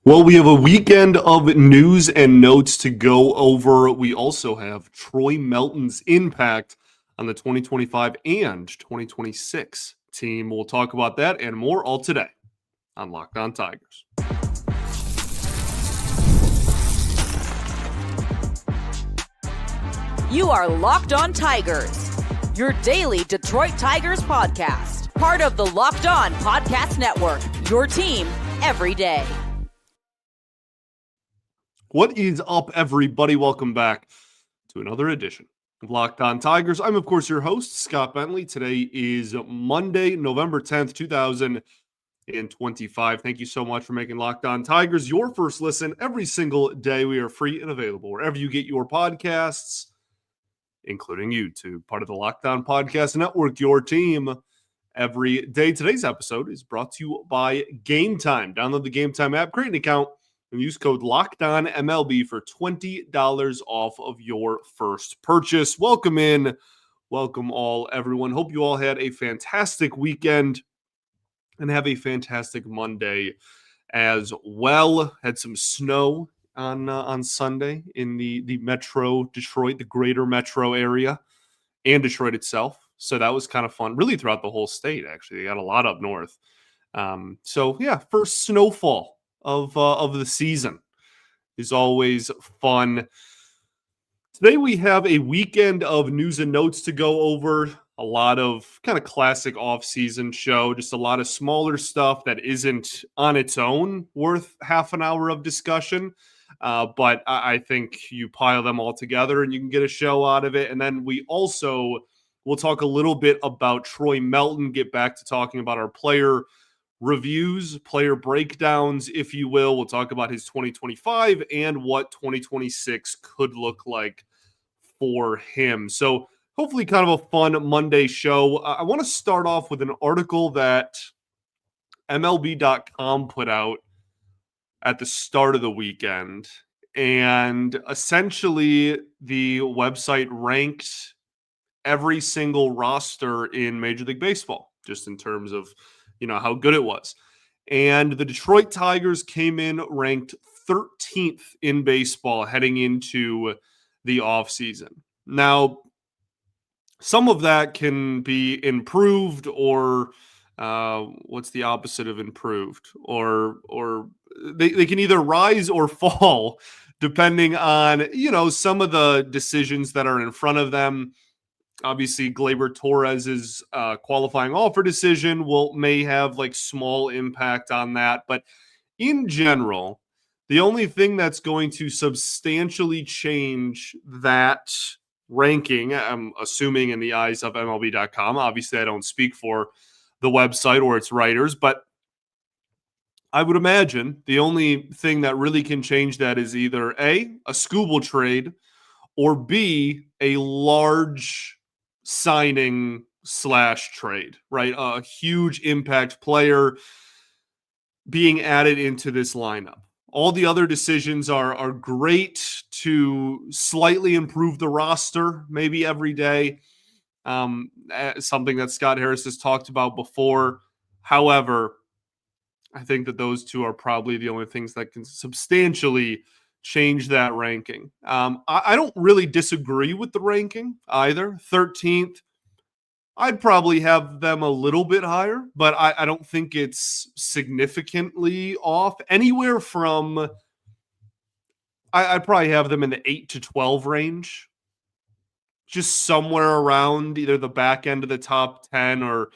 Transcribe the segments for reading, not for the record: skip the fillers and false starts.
Well, we have a weekend of news and notes to go over. We also have Troy Melton's impact on the 2025 and 2026 team. We'll talk about that and more all today on Locked On Tigers. You are Locked On Tigers, your daily Detroit Tigers podcast. Part of the Locked On Podcast Network, your team every day. What is up, everybody? Welcome back to another edition of Locked On Tigers. I'm, of course, your host, Scott Bentley. Today is Monday, November 10th, 2025. Thank you so much for making Locked On Tigers your first listen every single day. We are free and available wherever you get your podcasts, including YouTube, part of the Locked On Podcast Network, your team every day. Today's episode is brought to you by Game Time. Download the Game Time app, create an account, and use code LOCKEDONMLB for $20 off of your first purchase. Welcome in. Welcome all, everyone. Hope you all had a fantastic weekend and have a fantastic Monday as well. Had some snow on Sunday in the metro Detroit, the greater metro area, and Detroit itself. So that was kind of fun, really throughout the whole state, actually. They got a lot up north. First snowfall of the season is always fun. Today we have a weekend of news and notes to go over. A lot of kind of classic off-season show, just a lot of smaller stuff that isn't on its own worth half an hour of discussion. But I think you pile them all together and you can get a show out of it. And then we'll talk a little bit about Troy Melton, get back to talking about our player reviews, player breakdowns, if you will. We'll talk about his 2025 and what 2026 could look like for him. So hopefully kind of a fun Monday show. I want to start off with an article that MLB.com put out at the start of the weekend. And essentially the website ranked every single roster in Major League Baseball, just in terms of how good it was. And the Detroit Tigers came in ranked 13th in baseball heading into the offseason. Now, some of that can be improved, or what's the opposite of improved? Or they can either rise or fall depending on, some of the decisions that are in front of them. Obviously, Gleyber Torres's qualifying offer decision may have small impact on that. But in general, the only thing that's going to substantially change that ranking, I'm assuming in the eyes of MLB.com, obviously I don't speak for the website or its writers, but I would imagine the only thing that really can change that is either A, a Skubal trade, or B, a large signing / trade, right? A huge impact player being added into this lineup. All the other decisions are great to slightly improve the roster, maybe every day. Something that Scott Harris has talked about before. However, I think that those two are probably the only things that can substantially change that ranking. I don't really disagree with the ranking either. 13th, I'd probably have them a little bit higher, but I don't think it's significantly off. Anywhere from, I'd probably have them in the 8 to 12 range, just somewhere around either the back end of the top 10 or,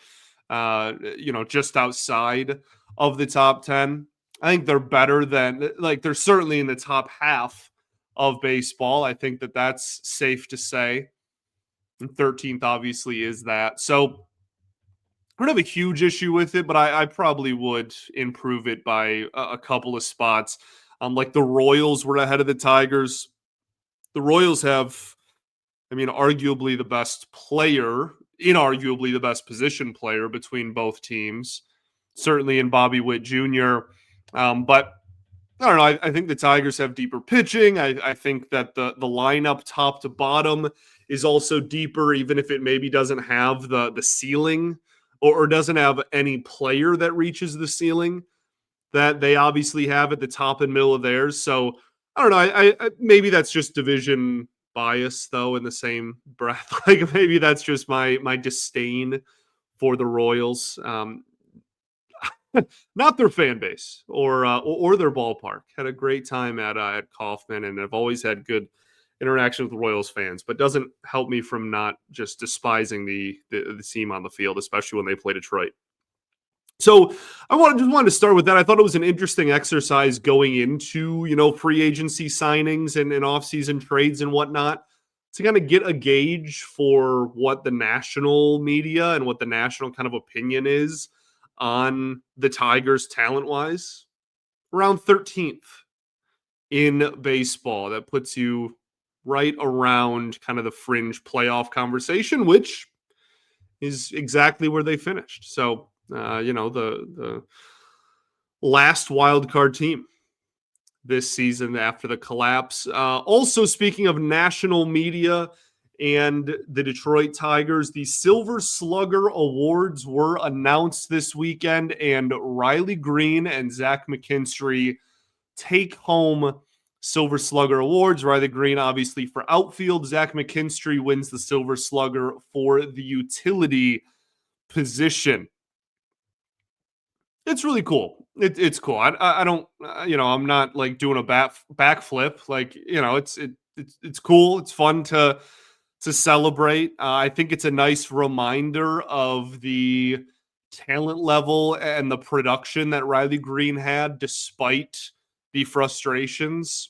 just outside of the top 10. I think they're better than, they're certainly in the top half of baseball. I think that that's safe to say. And 13th obviously is that. So I don't have a huge issue with it, but I probably would improve it by a couple of spots. The Royals were ahead of the Tigers. The Royals have, arguably the best player, inarguably the best position player between both teams, certainly in Bobby Witt Jr. But I don't know. I think the Tigers have deeper pitching. I think that the lineup top to bottom is also deeper, even if it maybe doesn't have the ceiling or doesn't have any player that reaches the ceiling that they obviously have at the top and middle of theirs. So I don't know. I maybe that's just division bias, though. In the same breath, like maybe that's just my disdain for the Royals. Not their fan base or their ballpark. Had a great time at Kauffman, and I've always had good interaction with Royals fans. But doesn't help me from not just despising the team on the field, especially when they play Detroit. So I just wanted to start with that. I thought it was an interesting exercise going into free agency signings and offseason trades and whatnot to kind of get a gauge for what the national media and what the national kind of opinion is on the Tigers talent wise. Around 13th in baseball. That puts you right around kind of the fringe playoff conversation, which is exactly where they finished. So the last wild card team this season after the collapse. Also, speaking of national media and the Detroit Tigers, the Silver Slugger Awards were announced this weekend, and Riley Green and Zach McKinstry take home Silver Slugger Awards. Riley Green, obviously, for outfield. Zach McKinstry wins the Silver Slugger for the utility position. It's really cool. It's cool. I don't, I'm not like doing a backflip. Like, it's cool. It's fun to celebrate. I think it's a nice reminder of the talent level and the production that Riley Green had, despite the frustrations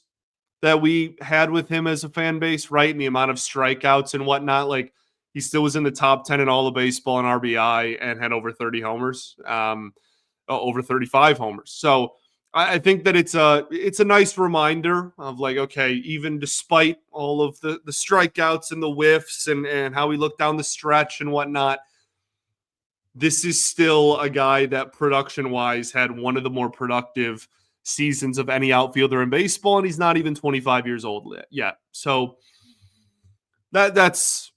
that we had with him as a fan base, right? And the amount of strikeouts and whatnot. Like, he still was in the top 10 in all of baseball in RBI and had over 30 homers. Over 35 homers. So I think that it's a nice reminder of like, okay, even despite all of the strikeouts and the whiffs and how we look down the stretch and whatnot, this is still a guy that production-wise had one of the more productive seasons of any outfielder in baseball, and he's not even 25 years old yet. So that's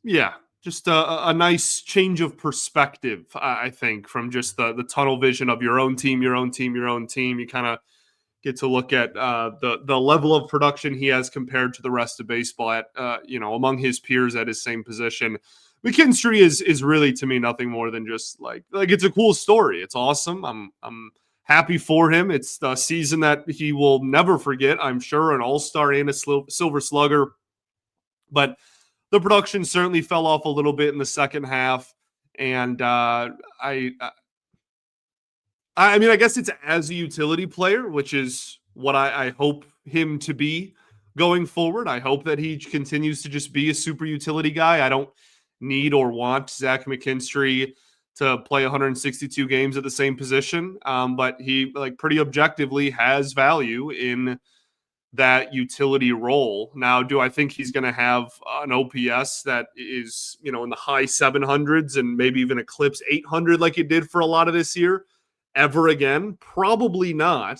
just a nice change of perspective, I think, from just the tunnel vision of your own team. You kind of get to look at the level of production he has compared to the rest of baseball at among his peers at his same position. McKinstry is really, to me, nothing more than just like it's a cool story. It's awesome. I'm happy for him. It's the season that he will never forget, I'm sure, an all-star and a Silver Slugger. But the production certainly fell off a little bit in the second half, and I mean, I guess it's as a utility player, which is what I hope him to be going forward. I hope that he continues to just be a super utility guy. I don't need or want Zach McKinstry to play 162 games at the same position, but he pretty objectively has value in that utility role. Now, do I think he's going to have an OPS that is, in the high 700s and maybe even eclipse 800 like it did for a lot of this year ever again? Probably not.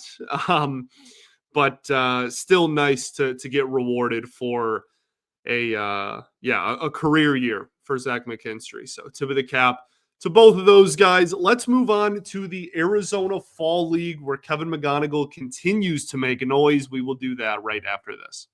But still nice to get rewarded for a career year for Zach McKinstry. So tip of the cap to both of those guys. Let's move on to the Arizona Fall League, where Kevin McGonigal continues to make noise. We will do that right after this.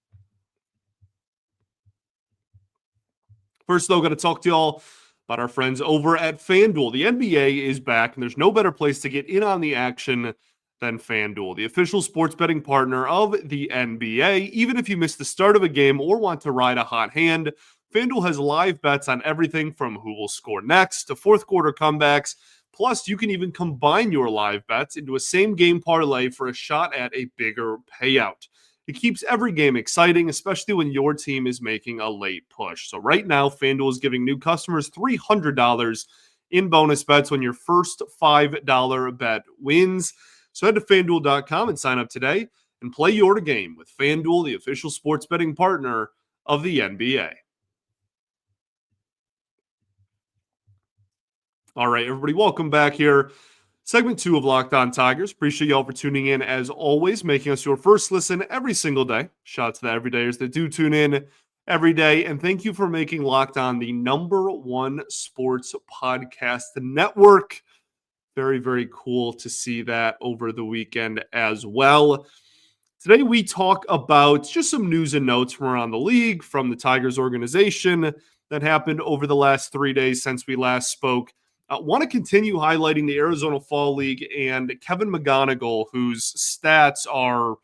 First, though, going to talk to y'all about our friends over at FanDuel. The NBA is back, and there's no better place to get in on the action than FanDuel, the official sports betting partner of the NBA. Even if you miss the start of a game or want to ride a hot hand, FanDuel has live bets on everything from who will score next to fourth quarter comebacks. Plus, you can even combine your live bets into a same-game parlay for a shot at a bigger payout. It keeps every game exciting, especially when your team is making a late push. So right now, FanDuel is giving new customers $300 in bonus bets when your first $5 bet wins. So head to FanDuel.com and sign up today and play your game with FanDuel, the official sports betting partner of the NBA. All right, everybody, welcome back here. Segment 2 of Locked On Tigers. Appreciate y'all for tuning in, as always, making us your first listen every single day. Shout out to the everydayers that do tune in every day. And thank you for making Locked On the #1 sports podcast network. Very, very cool to see that over the weekend as well. Today, we talk about just some news and notes from around the league, from the Tigers organization that happened over the last 3 days since we last spoke. I want to continue highlighting the Arizona Fall League and Kevin McGonigal, whose stats are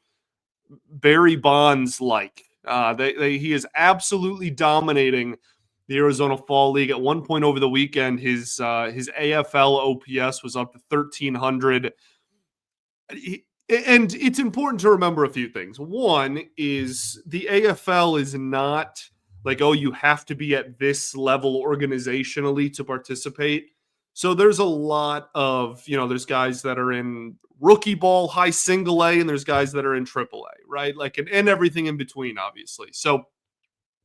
Barry Bonds like. He is absolutely dominating the Arizona Fall League. At one point over the weekend, his AFL OPS was up to 1,300. And it's important to remember a few things. One is the AFL is not like, oh, you have to be at this level organizationally to participate. So there's a lot of, there's guys that are in rookie ball, high single A, and there's guys that are in triple A, right? Like, and everything in between, obviously. So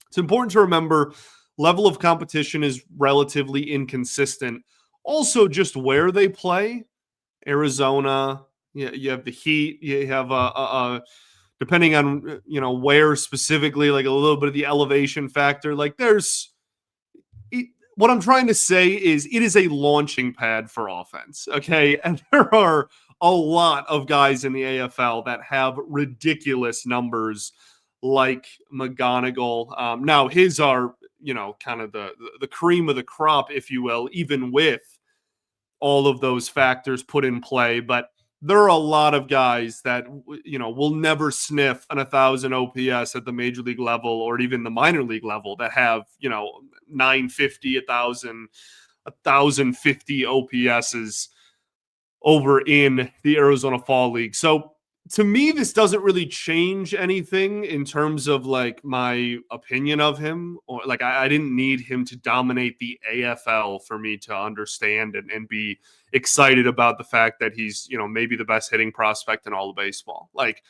it's important to remember level of competition is relatively inconsistent. Also, just where they play, Arizona, you have the Heat, you have depending on where specifically, like a little bit of the elevation factor. Like what I'm trying to say is it is a launching pad for offense, okay? And there are a lot of guys in the AFL that have ridiculous numbers, like McGonigal. Now his are kind of the cream of the crop, if you will, even with all of those factors put in play. But there are a lot of guys that will never sniff an 1,000 OPS at the major league level or even the minor league level that have 950, 1,050 OPSs over in the Arizona Fall League. So to me, this doesn't really change anything in terms of like my opinion of him, or like I didn't need him to dominate the AFL for me to understand and be excited about the fact that he's, maybe the best hitting prospect in all of baseball. Like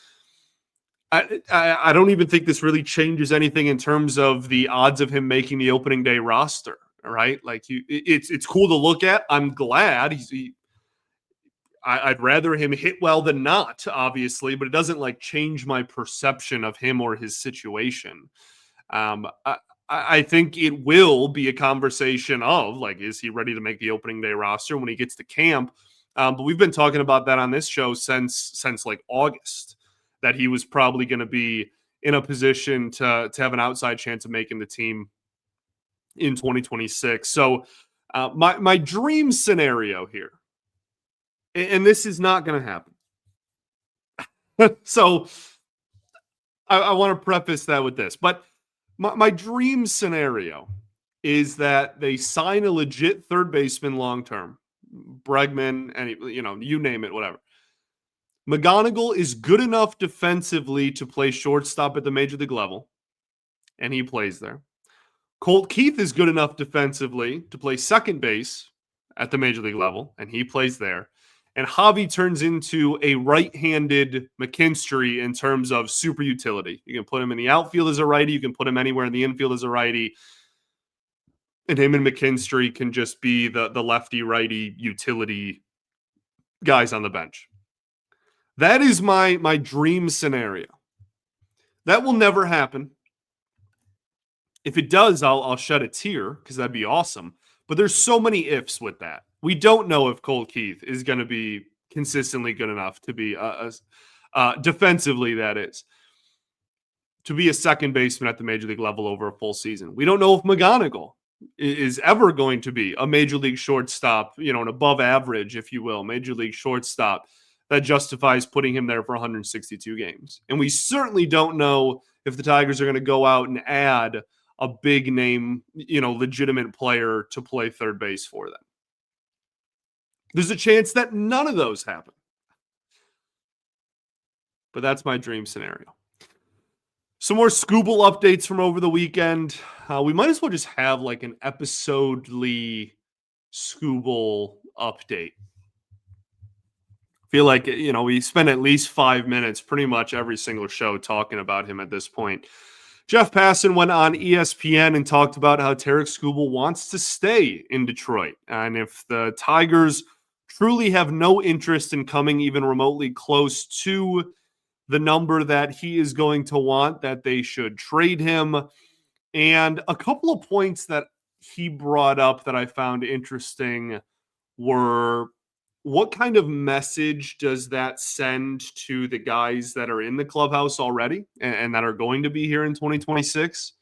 I don't even think this really changes anything in terms of the odds of him making the opening day roster. All right. Like it's cool to look at. I'm glad I'd rather him hit well than not, obviously, but it doesn't like change my perception of him or his situation. I think it will be a conversation of like, is he ready to make the opening day roster when he gets to camp? But we've been talking about that on this show since like August, that he was probably going to be in a position to have an outside chance of making the team in 2026. So my dream scenario here, and this is not going to happen. So I want to preface that with this, but my dream scenario is that they sign a legit third baseman long-term, Bregman, you name it, whatever. McGonigal is good enough defensively to play shortstop at the major league level, and he plays there. Colt Keith is good enough defensively to play second base at the major league level, and he plays there. And Javi turns into a right-handed McKinstry in terms of super utility. You can put him in the outfield as a righty. You can put him anywhere in the infield as a righty. And him and McKinstry can just be the lefty-righty utility guys on the bench. That is my dream scenario. That will never happen. If it does, I'll shed a tear because that'd be awesome. But there's so many ifs with that. We don't know if Colt Keith is going to be consistently good enough to be defensively, that is, to be a second baseman at the major league level over a full season. We don't know if McGonigal is ever going to be a major league shortstop, an above average, if you will, major league shortstop that justifies putting him there for 162 games. And we certainly don't know if the Tigers are going to go out and add a big name, legitimate player to play third base for them. There's a chance that none of those happen. But that's my dream scenario. Some more Skubal updates from over the weekend. We might as well just have like an episodely Skubal update. I feel like, we spend at least 5 minutes pretty much every single show talking about him at this point. Jeff Passan went on ESPN and talked about how Tarik Skubal wants to stay in Detroit. And if the Tigers truly have no interest in coming even remotely close to the number that he is going to want, that they should trade him. And a couple of points that he brought up that I found interesting were, what kind of message does that send to the guys that are in the clubhouse already and that are going to be here in 2026?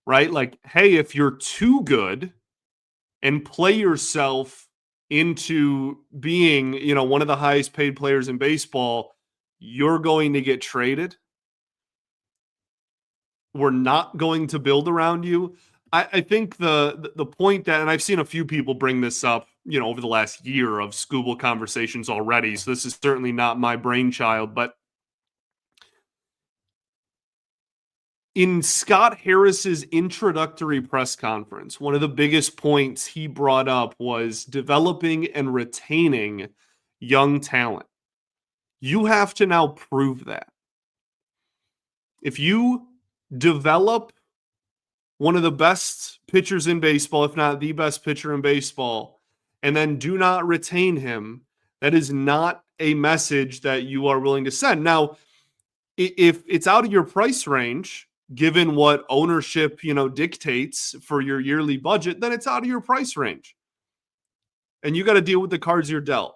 Right? Like, hey, if you're too good and play yourself into being, one of the highest paid players in baseball, you're going to get traded. We're not going to build around you. I think the point that, and I've seen a few people bring this up, over the last year of Skubal conversations already. So this is certainly not my brainchild, but in Scott Harris's introductory press conference, one of the biggest points he brought up was developing and retaining young talent. You have to now prove that. If you develop one of the best pitchers in baseball, if not the best pitcher in baseball, and then do not retain him, that is not a message that you are willing to send. Now, if it's out of your price range, given what ownership, dictates for your yearly budget, then it's out of your price range. And you got to deal with the cards you're dealt.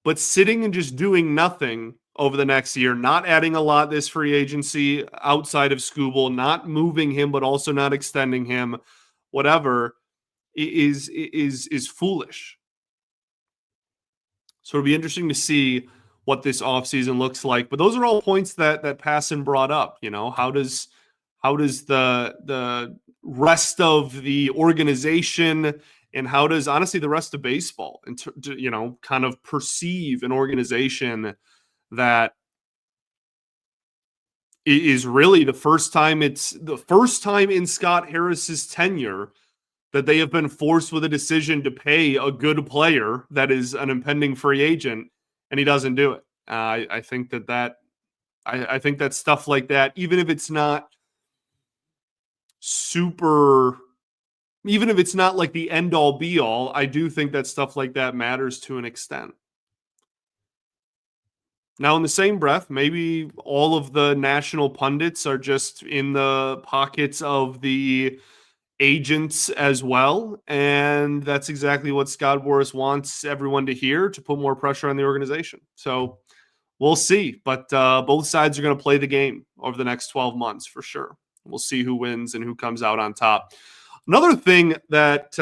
But sitting and just doing nothing over the next year, not adding a lot this free agency outside of Skubal, not moving him, but also not extending him, whatever, is foolish. So it'll be interesting to see what this offseason looks like. But those are all points that Passan brought up. How does the rest of the organization and how does honestly the rest of baseball kind of perceive an organization that is really the first time in Scott Harris's tenure that they have been forced with a decision to pay a good player that is an impending free agent, and he doesn't do it. I think I think that stuff like that, even if it's not like the end all be all, I do think that stuff like that matters to an extent. Now, in the same breath, maybe all of the national pundits are just in the pockets of the agents as well. And that's exactly what Scott Boras wants everyone to hear to put more pressure on the organization. So we'll see. But both sides are going to play the game over the next 12 months for sure. We'll see who wins and who comes out on top. Another thing that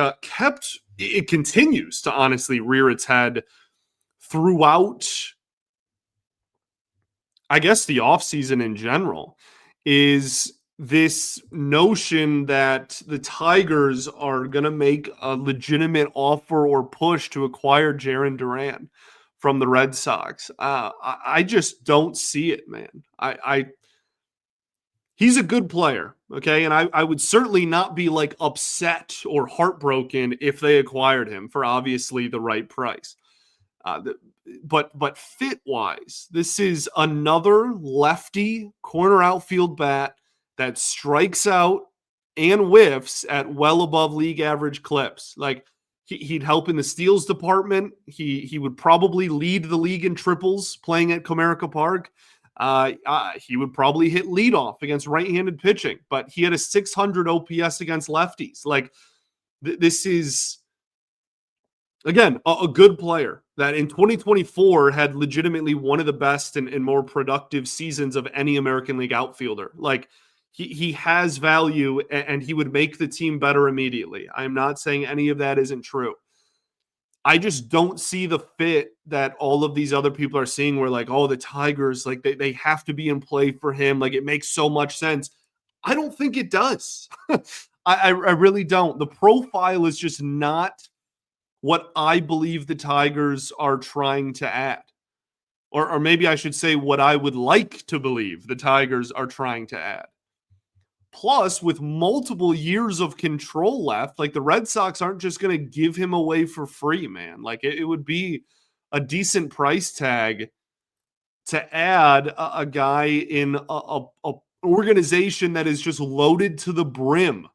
it continues to honestly rear its head throughout, I guess, the offseason in general, is this notion that the Tigers are going to make a legitimate offer or push to acquire Jarren Duran from the Red Sox. I just don't see it, man. He's a good player, okay? And I would certainly not be like upset or heartbroken if they acquired him for obviously the right price. But fit-wise, this is another lefty corner outfield bat that strikes out and whiffs at well above league average clips. Like he'd help in the steals department. He would probably lead the league in triples playing at Comerica Park. He would probably hit leadoff against right-handed pitching, but he had a 600 OPS against lefties. Like this is, again, a good player that in 2024 had legitimately one of the best and more productive seasons of any American League outfielder. Like he has value and he would make the team better immediately. I'm not saying any of that isn't true. I just don't see the fit that all of these other people are seeing where like, oh, the Tigers, like they have to be in play for him. Like it makes so much sense. I don't think it does. I really don't. The profile is just not what I believe the Tigers are trying to add. Or maybe I should say what I would like to believe the Tigers are trying to add. Plus, with multiple years of control left, like the Red Sox aren't just going to give him away for free, man. Like it would be a decent price tag to add a guy in a organization that is just loaded to the brim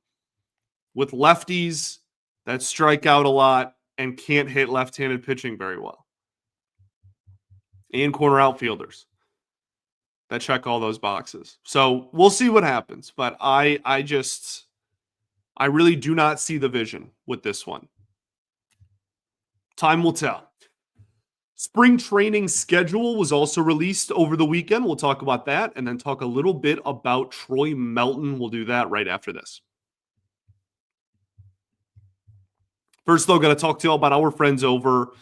with lefties that strike out a lot and can't hit left-handed pitching very well. And corner outfielders that check all those boxes. So we'll see what happens. But I really do not see the vision with this one. Time will tell. Spring training schedule was also released over the weekend. We'll talk about that and then talk a little bit about Troy Melton. We'll do that right after this. First, though, going to talk to you all about our friends over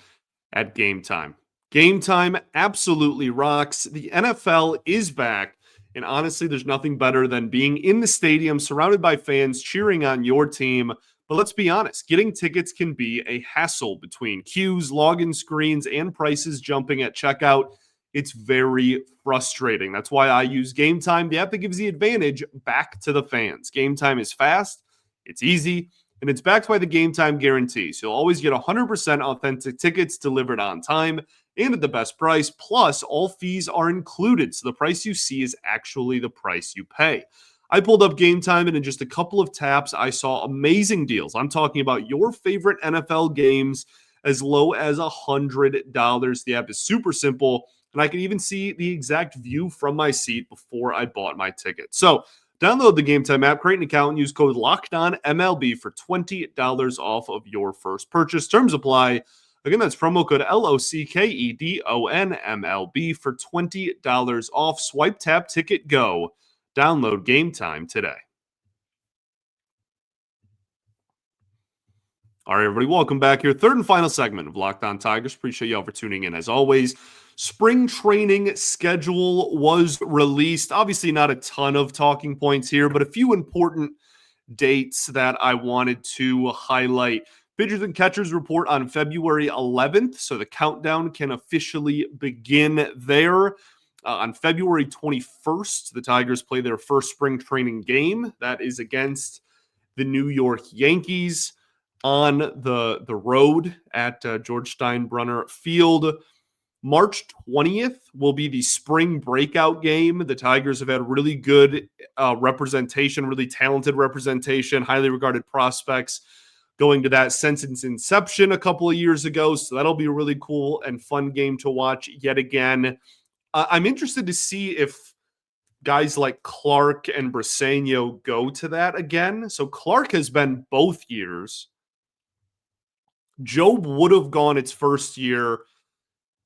at Game Time. Game Time absolutely rocks. The NFL is back. And honestly, there's nothing better than being in the stadium surrounded by fans cheering on your team. But let's be honest, getting tickets can be a hassle between queues, login screens, and prices jumping at checkout. It's very frustrating. That's why I use Game Time, the app that gives the advantage back to the fans. Game Time is fast, it's easy, and it's backed by the Game Time guarantee. So you'll always get 100% authentic tickets delivered on time and at the best price. Plus, all fees are included, so the price you see is actually the price you pay. I pulled up Game Time, and in just a couple of taps, I saw amazing deals. I'm talking about your favorite NFL games as low as $100. The app is super simple, and I can even see the exact view from my seat before I bought my ticket. So download the Game Time app, create an account, and use code LOCKEDONMLB for $20 off of your first purchase. Terms apply. Again, that's promo code LOCKEDONMLB for $20 off. Swipe, tap, ticket, go. Download Game Time today. All right, everybody, welcome back here. Third and final segment of Locked On Tigers. Appreciate y'all for tuning in as always. Spring training schedule was released. Obviously, not a ton of talking points here, but a few important dates that I wanted to highlight. Pitchers and catchers report on February 11th, so the countdown can officially begin there. On February 21st, the Tigers play their first spring training game. That is against the New York Yankees on the road at George Steinbrenner Field. March 20th will be the spring breakout game. The Tigers have had really good representation, really talented representation, highly regarded prospects going to that since its inception a couple of years ago. So that'll be a really cool and fun game to watch yet again. I'm interested to see if guys like Clark and Briseño go to that again. So Clark has been both years. Job would have gone its first year,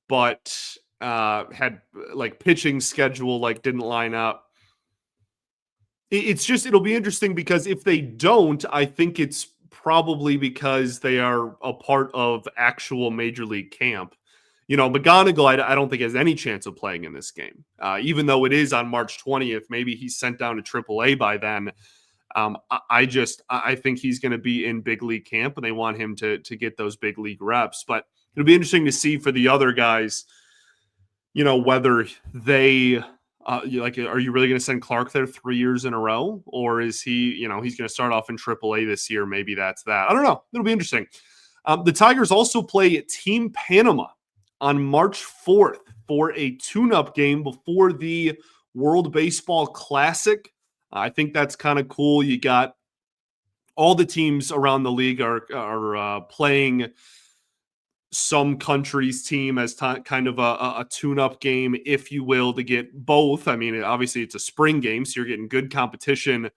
but had like pitching schedule didn't line up. It'll be interesting because if they don't, I think it's probably because they are a part of actual major league camp. McGonigal, I don't think has any chance of playing in this game. Even though it is on March 20th, maybe he's sent down to AAA by then. I think he's going to be in big league camp, and they want him to get those big league reps. But it'll be interesting to see for the other guys, whether they are you really going to send Clark there 3 years in a row, or is he, he's going to start off in AAA this year? Maybe that's that. I don't know. It'll be interesting. The Tigers also play Team Panama on March 4th for a tune-up game before the World Baseball Classic. I think that's kind of cool. You got all the teams around the league are playing some country's team as kind of a tune-up game, if you will, to get both. I mean, obviously it's a spring game, so you're getting good competition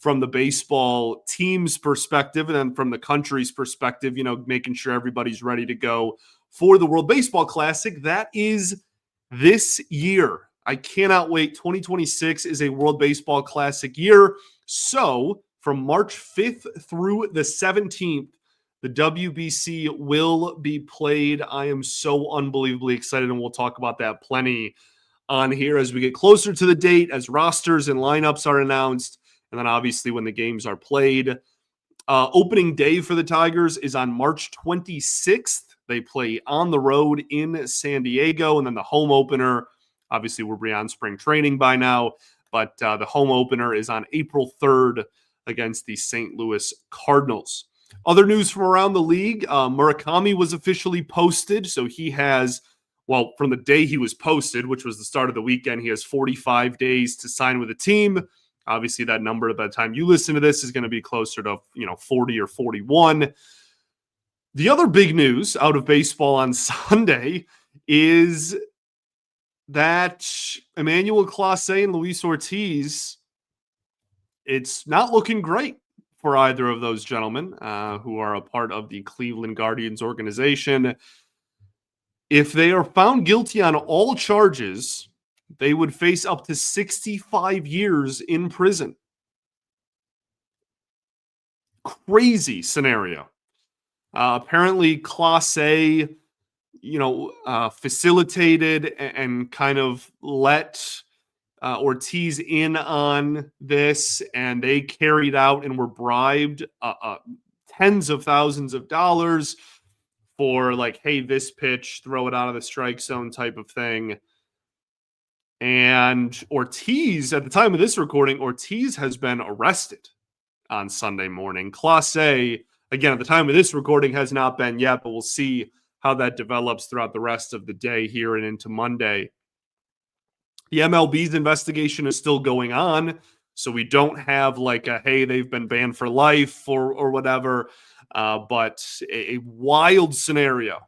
from the baseball team's perspective, and then from the country's perspective, making sure everybody's ready to go for the World Baseball Classic. That is this year. I cannot wait. 2026 is a World Baseball Classic year. So from March 5th through the 17th, the WBC will be played. I am so unbelievably excited, and we'll talk about that plenty on here as we get closer to the date, as rosters and lineups are announced, and then obviously when the games are played. Opening day for the Tigers is on March 26th. They play on the road in San Diego, and then the home opener, obviously we're beyond spring training by now, but the home opener is on April 3rd against the St. Louis Cardinals. Other news from around the league, Murakami was officially posted, so he has, from the day he was posted, which was the start of the weekend, he has 45 days to sign with a team. Obviously, that number by the time you listen to this is going to be closer to 40 or 41. The other big news out of baseball on Sunday is that Emmanuel Clase and Luis Ortiz, it's not looking great for either of those gentlemen who are a part of the Cleveland Guardians organization. If they are found guilty on all charges, they would face up to 65 years in prison. Crazy scenario. Apparently, Class A, facilitated and kind of let Ortiz in on this, and they carried out and were bribed tens of thousands of dollars for like, hey, this pitch, throw it out of the strike zone type of thing. And Ortiz, at the time of this recording, Ortiz has been arrested on Sunday morning. Class A, again, at the time of this recording, has not been yet, but we'll see how that develops throughout the rest of the day here and into Monday. The MLB's investigation is still going on, so we don't have like a, hey, they've been banned for life or whatever, but a wild scenario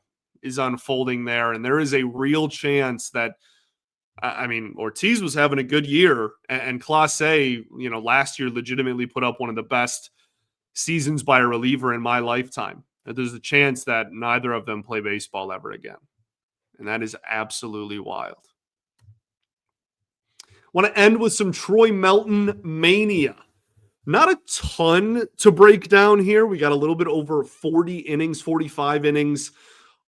is unfolding there, and there is a real chance that, Ortiz was having a good year, and Class A, last year legitimately put up one of the best seasons by a reliever in my lifetime. There's a chance that neither of them play baseball ever again, and that is absolutely wild. Want to end with some Troy Melton mania. Not a ton to break down here. We got a little bit over 40 innings, 45 innings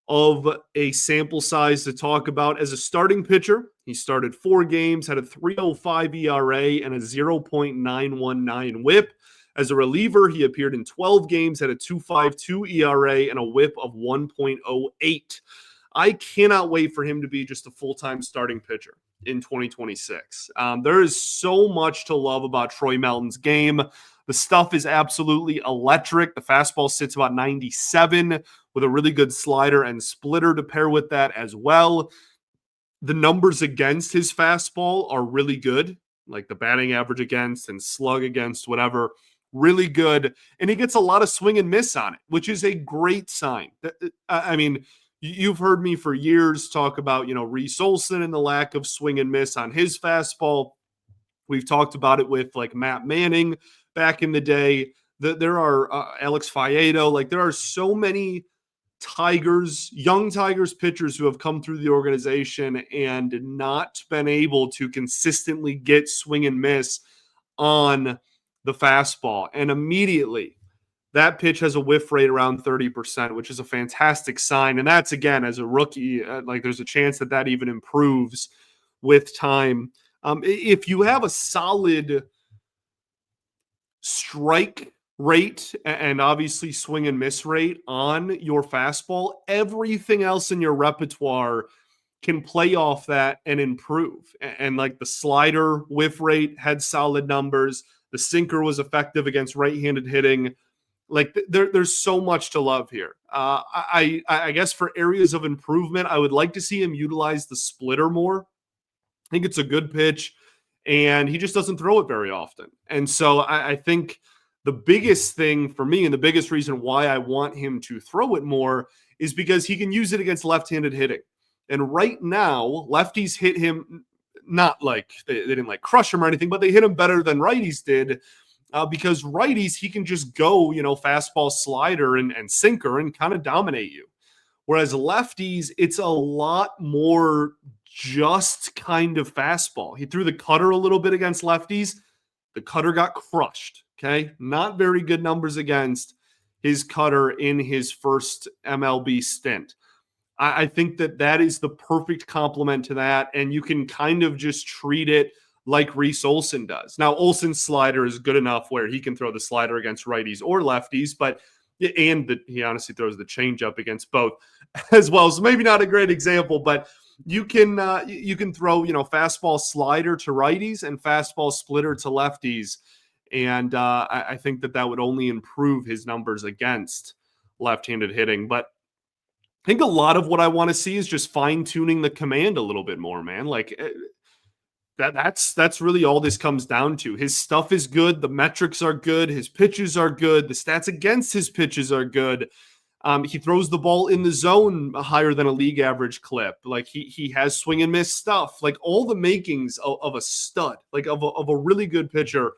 of a sample size to talk about. As a starting pitcher, he started 4 games, had a 3.05 ERA and a 0.919 whip. As a reliever, he appeared in 12 games, had a 2.52 ERA and a whip of 1.08. I cannot wait for him to be just a full-time starting pitcher in 2026. There is so much to love about Troy Melton's game. The stuff is absolutely electric. The fastball sits about 97 with a really good slider and splitter to pair with that as well. The numbers against his fastball are really good, like the batting average against and slug against, whatever, really good. And he gets a lot of swing and miss on it, which is a great sign. You've heard me for years talk about, Reese Olson and the lack of swing and miss on his fastball. We've talked about it with like Matt Manning back in the day. There are Alex Faedo. Like there are so many young Tigers pitchers who have come through the organization and not been able to consistently get swing and miss on the fastball. And immediately that pitch has a whiff rate around 30%, which is a fantastic sign. And that's, again, as a rookie, there's a chance that even improves with time. If you have a solid strike rate and obviously swing and miss rate on your fastball, everything else in your repertoire can play off that and improve. And like the slider whiff rate had solid numbers. The sinker was effective against right-handed hitting. Like there's so much to love here. I guess for areas of improvement, I would like to see him utilize the splitter more. I think it's a good pitch, and he just doesn't throw it very often. And so I think the biggest thing for me and the biggest reason why I want him to throw it more is because he can use it against left-handed hitting. And right now, lefties hit him, not like they didn't like crush him or anything, but they hit him better than righties did. Because righties, he can just go, fastball, slider, and sinker and kind of dominate you. Whereas lefties, it's a lot more just kind of fastball. He threw the cutter a little bit against lefties. The cutter got crushed, okay? Not very good numbers against his cutter in his first MLB stint. I think that is the perfect complement to that, and you can kind of just treat it like Reese Olson does. Now, Olson's slider is good enough where he can throw the slider against righties or lefties, he honestly throws the changeup against both as well. So maybe not a great example, but you can throw, fastball slider to righties and fastball splitter to lefties. And I think that would only improve his numbers against left-handed hitting. But I think a lot of what I want to see is just fine-tuning the command a little bit more, man. Like, that's really all this comes down to. His stuff is good. The metrics are good. His pitches are good. The stats against his pitches are good. He throws the ball in the zone higher than a league average clip. Like he has swing and miss stuff. Like all the makings of a stud, like of a really good pitcher.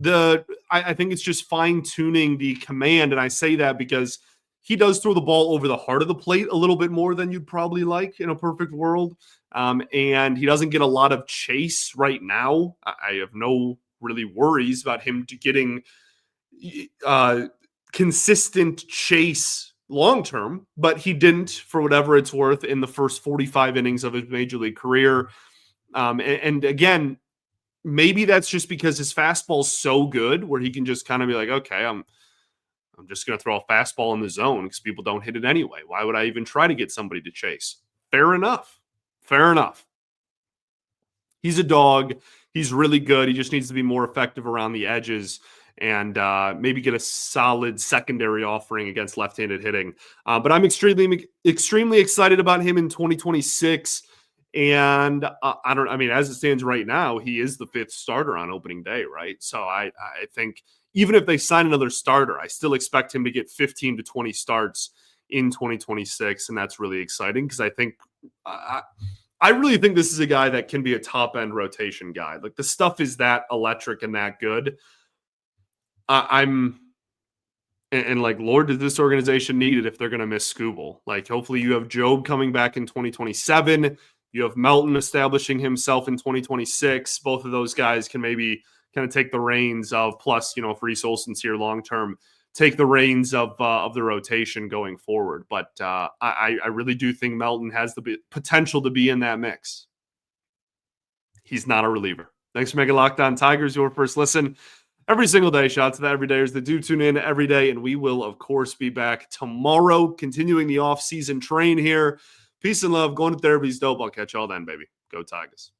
I think it's just fine-tuning the command, and I say that because he does throw the ball over the heart of the plate a little bit more than you'd probably like in a perfect world. And he doesn't get a lot of chase right now. I have no really worries about him getting consistent chase long term, but he didn't, for whatever it's worth, in the first 45 innings of his major league career. And again, maybe that's just because his fastball's so good where he can just kind of be like, okay, I'm just going to throw a fastball in the zone because people don't hit it anyway. Why would I even try to get somebody to chase? Fair enough. Fair enough. He's a dog. He's really good. He just needs to be more effective around the edges and maybe get a solid secondary offering against left-handed hitting. But I'm extremely excited about him in 2026. And I mean, as it stands right now, he is the 5th starter on opening day, right? So I think even if they sign another starter, I still expect him to get 15 to 20 starts in 2026. And that's really exciting because I think I really think this is a guy that can be a top-end rotation guy. Like, the stuff is that electric and that good. Like, Lord, does this organization need it if they're going to miss Skubal? Like, hopefully you have Job coming back in 2027. You have Melton establishing himself in 2026. Both of those guys can maybe kind of take the reins of, plus, if Reese Olson's here long-term, take the reins of the rotation going forward. But I really do think Melton has the potential to be in that mix. He's not a reliever. Thanks for making Locked On Tigers your first listen every single day. Shout out to the everydayers that do tune in every day. And we will, of course, be back tomorrow, continuing the off-season train here. Peace and love. Going to therapy is dope. I'll catch y'all then, baby. Go Tigers.